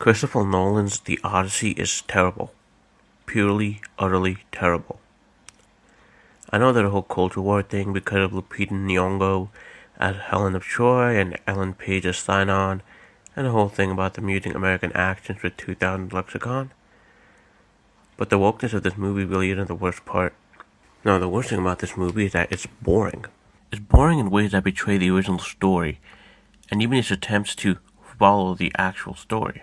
Christopher Nolan's The Odyssey is terrible. Purely, utterly terrible. I know that whole culture war thing because of Lupita Nyong'o as Helen of Troy and Ellen Page as Sinon, and the whole thing about them using American accents with 2000 lexicon. But the wokeness of this movie really isn't the worst part. No, the worst thing about this movie is that it's boring. It's boring in ways that betray the original story, and even its attempts to follow the actual story.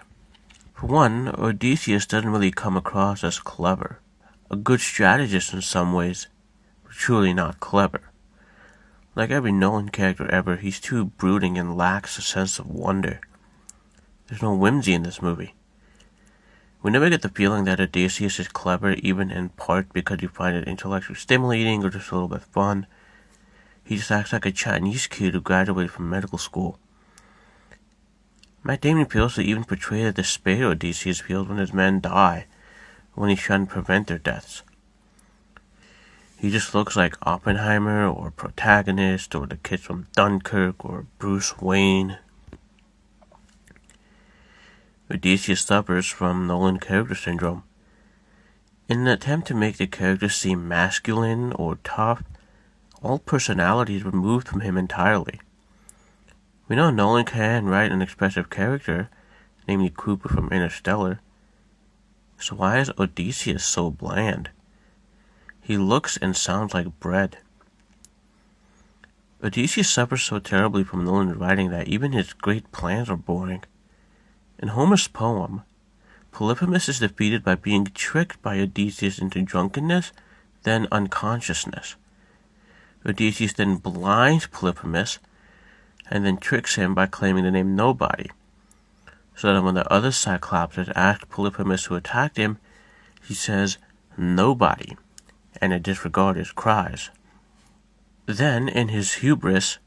For one, Odysseus doesn't really come across as clever. A good strategist in some ways, but truly not clever. Like every Nolan character ever, he's too brooding and lacks a sense of wonder. There's no whimsy in this movie. We never get the feeling that Odysseus is clever, even in part because you find it intellectually stimulating or just a little bit fun. He just acts like a Chinese kid who graduated from medical school. Matt Damon fails to even portray the despair Odysseus feels when his men die, when he's trying to prevent their deaths. He just looks like Oppenheimer or Protagonist or the kids from Dunkirk or Bruce Wayne. Odysseus suffers from Nolan character syndrome. In an attempt to make the character seem masculine or tough, all personality is removed from him entirely. We know Nolan can write an expressive character, namely Cooper from Interstellar. So why is Odysseus so bland? He looks and sounds like bread. Odysseus suffers so terribly from Nolan's writing that even his great plans are boring. In Homer's poem, Polyphemus is defeated by being tricked by Odysseus into drunkenness, then unconsciousness. Odysseus then blinds Polyphemus, and then tricks him by claiming the name Nobody, so that when the other Cyclopses ask Polyphemus who attacked him, he says, "Nobody," and they disregard his cries. Then, in his hubris,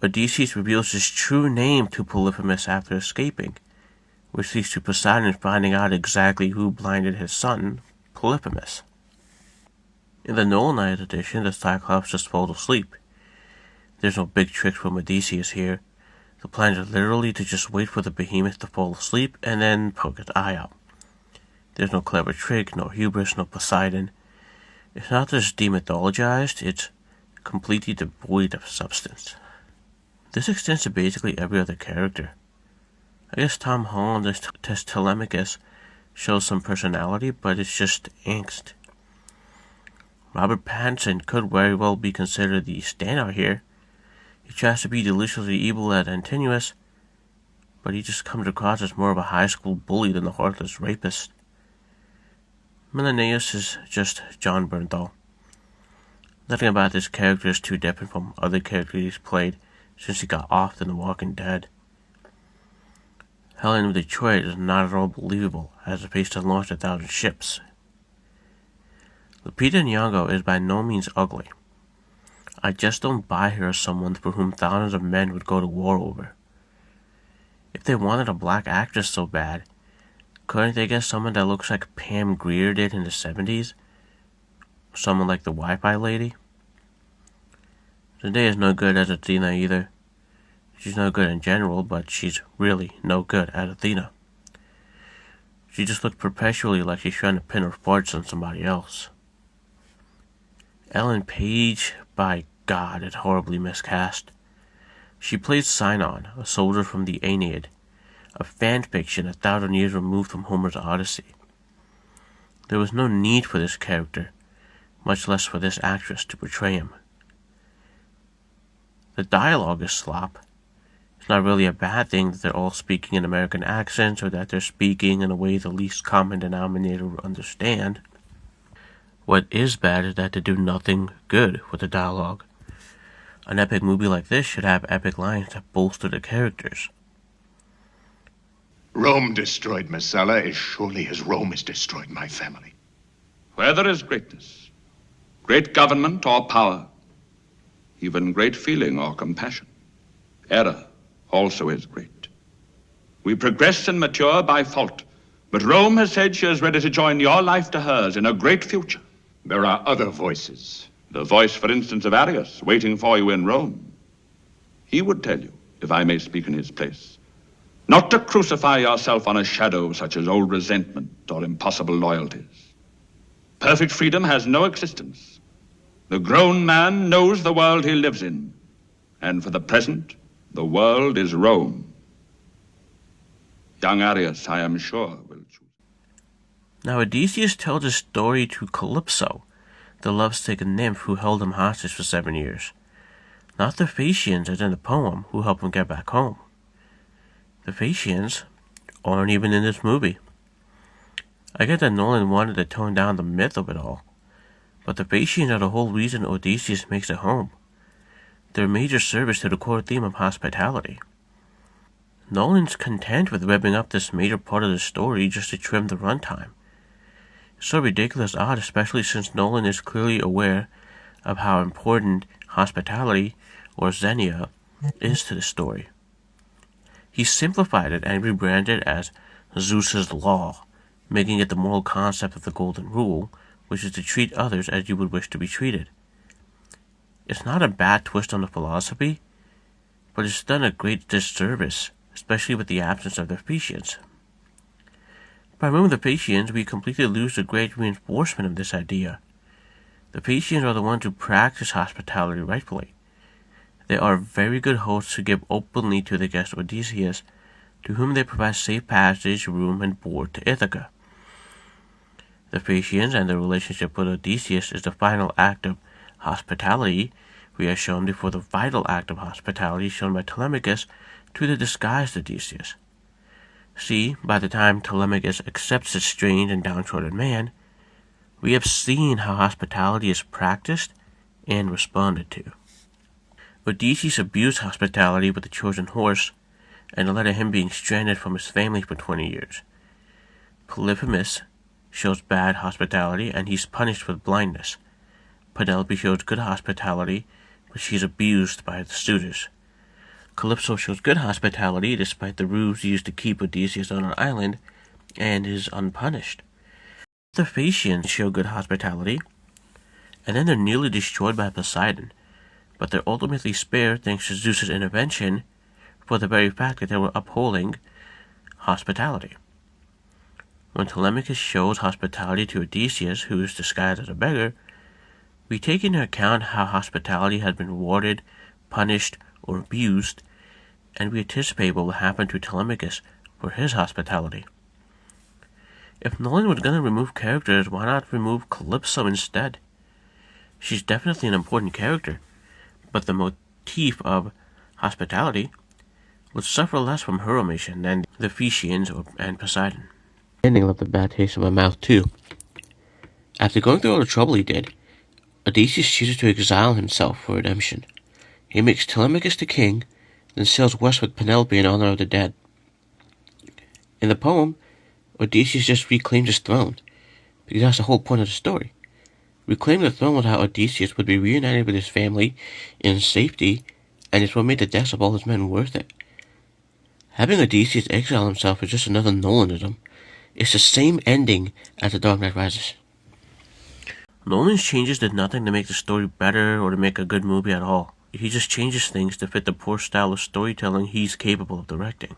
Odysseus reveals his true name to Polyphemus after escaping, which leads to Poseidon finding out exactly who blinded his son, Polyphemus. In the Nolanized edition, the Cyclops just falls asleep. There's no big tricks from Odysseus here. The plan is literally to just wait for the behemoth to fall asleep and then poke its eye out. There's no clever trick, no hubris, no Poseidon. It's not just demythologized, it's completely devoid of substance. This extends to basically every other character. I guess Tom Holland as Telemachus shows some personality, but it's just angst. Robert Pattinson could very well be considered the standout here. He tries to be deliciously evil and continuous, but he just comes across as more of a high school bully than a heartless rapist. Menelaus is just John Bernthal. Nothing about this character is too different from other characters he's played since he got off in The Walking Dead. Helen of Detroit is not at all believable, as the face to launch 1,000 ships. Lupita Nyong'o is by no means ugly. I just don't buy her as someone for whom thousands of men would go to war over. If they wanted a black actress so bad, couldn't they get someone that looks like Pam Grier did in the 70s? Someone like the Wi-Fi lady? Zendaya is no good as Athena either. She's no good in general, but she's really no good as Athena. She just looks perpetually like she's trying to pin her farts on somebody else. Ellen Page, by God, is horribly miscast. She plays Sinon, a soldier from the Aeneid, a fan fiction 1,000 years removed from Homer's Odyssey. There was no need for this character, much less for this actress to portray him. The dialogue is slop. It's not really a bad thing that they're all speaking in American accents or that they're speaking in a way the least common denominator will understand. What is bad is that they do nothing good with the dialogue. An epic movie like this should have epic lines that bolster the characters. Rome destroyed Messala as surely as Rome has destroyed my family. Where there is greatness, great government or power, even great feeling or compassion, error also is great. We progress and mature by fault, but Rome has said she is ready to join your life to hers in a great future. There are other voices. The voice, for instance, of Arius, waiting for you in Rome. He would tell you, if I may speak in his place, not to crucify yourself on a shadow such as old resentment or impossible loyalties. Perfect freedom has no existence. The grown man knows the world he lives in, and for the present, the world is Rome. Young Arius, I am sure, will choose. Now Odysseus tells his story to Calypso, the love-stricken nymph who held him hostage for 7 years, not the Phaeacians as in the poem who helped him get back home. The Phaeacians aren't even in this movie. I get that Nolan wanted to tone down the myth of it all, but the Phaeacians are the whole reason Odysseus makes it home. They're a major service to the core theme of hospitality. Nolan's content with revving up this major part of the story just to trim the runtime. It's so ridiculous odd, especially since Nolan is clearly aware of how important hospitality, or xenia, is to the story. He simplified it and rebranded it as Zeus's Law, making it the moral concept of the Golden Rule, which is to treat others as you would wish to be treated. It's not a bad twist on the philosophy, but it's done a great disservice, especially with the absence of the Phaeacians. By removing the Phaeacians, we completely lose the great reinforcement of this idea. The Phaeacians are the ones who practice hospitality rightfully. They are very good hosts who give openly to the guest Odysseus, to whom they provide safe passage, room, and board to Ithaca. The Phaeacians and their relationship with Odysseus is the final act of hospitality we are shown before the vital act of hospitality shown by Telemachus to the disguised Odysseus. See, by the time Telemachus accepts the strange and downtrodden man, we have seen how hospitality is practiced and responded to. Odysseus abused hospitality with the Trojan horse, and led to him being stranded from his family for 20 years. Polyphemus shows bad hospitality, and he's punished with blindness. Penelope shows good hospitality, but she's abused by the suitors. Calypso shows good hospitality despite the ruse used to keep Odysseus on an island, and is unpunished. The Phaeacians show good hospitality, and then they're nearly destroyed by Poseidon, but they're ultimately spared thanks to Zeus's intervention for the very fact that they were upholding hospitality. When Telemachus shows hospitality to Odysseus, who is disguised as a beggar, we take into account how hospitality has been rewarded, punished, or abused, and we anticipate what will happen to Telemachus for his hospitality. If Nolan was going to remove characters, why not remove Calypso instead? She's definitely an important character, but the motif of hospitality would suffer less from her omission than the Phaeacians and Poseidon. The ending left a bad taste in my mouth too. After going through all the trouble he did, Odysseus chooses to exile himself for redemption. He makes Telemachus the king, then sails west with Penelope in honor of the dead. In the poem, Odysseus just reclaims his throne, because that's the whole point of the story. Reclaiming the throne was how Odysseus would be reunited with his family in safety, and it's what made the deaths of all his men worth it. Having Odysseus exile himself is just another Nolanism. It's the same ending as The Dark Knight Rises. Nolan's changes did nothing to make the story better or to make a good movie at all. He just changes things to fit the poor style of storytelling he's capable of directing.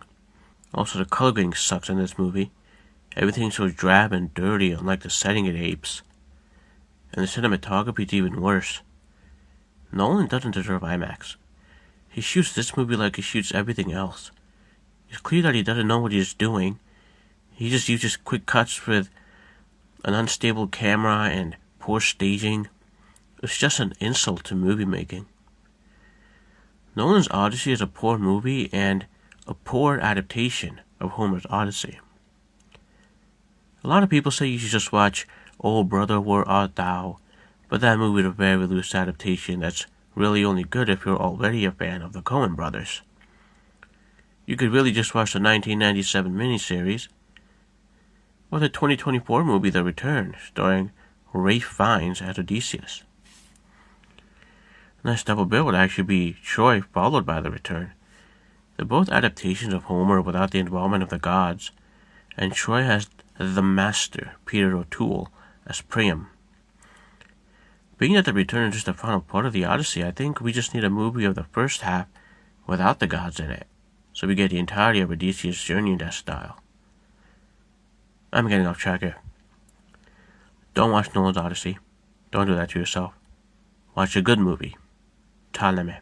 Also, the color grading sucks in this movie. Everything's so drab and dirty, unlike the setting it apes. And the cinematography is even worse. Nolan doesn't deserve IMAX. He shoots this movie like he shoots everything else. It's clear that he doesn't know what he's doing. He just uses quick cuts with an unstable camera and poor staging. It's just an insult to movie making. Nolan's Odyssey is a poor movie and a poor adaptation of Homer's Odyssey. A lot of people say you should just watch Oh Brother, Where Art Thou? But that movie is a very loose adaptation that's really only good if you're already a fan of the Coen brothers. You could really just watch the 1997 miniseries, or the 2024 movie The Return, starring Ralph Fiennes as Odysseus. A nice double bill would actually be Troy followed by The Return. They're both adaptations of Homer without the involvement of the gods, and Troy has the master, Peter O'Toole, as Priam. Being that The Return is just the final part of the Odyssey, I think we just need a movie of the first half without the gods in it, So we get the entirety of Odysseus' journey in that style. I'm getting off track here. Don't watch Nolan's Odyssey. Don't do that to yourself. Watch a good movie. Taleme.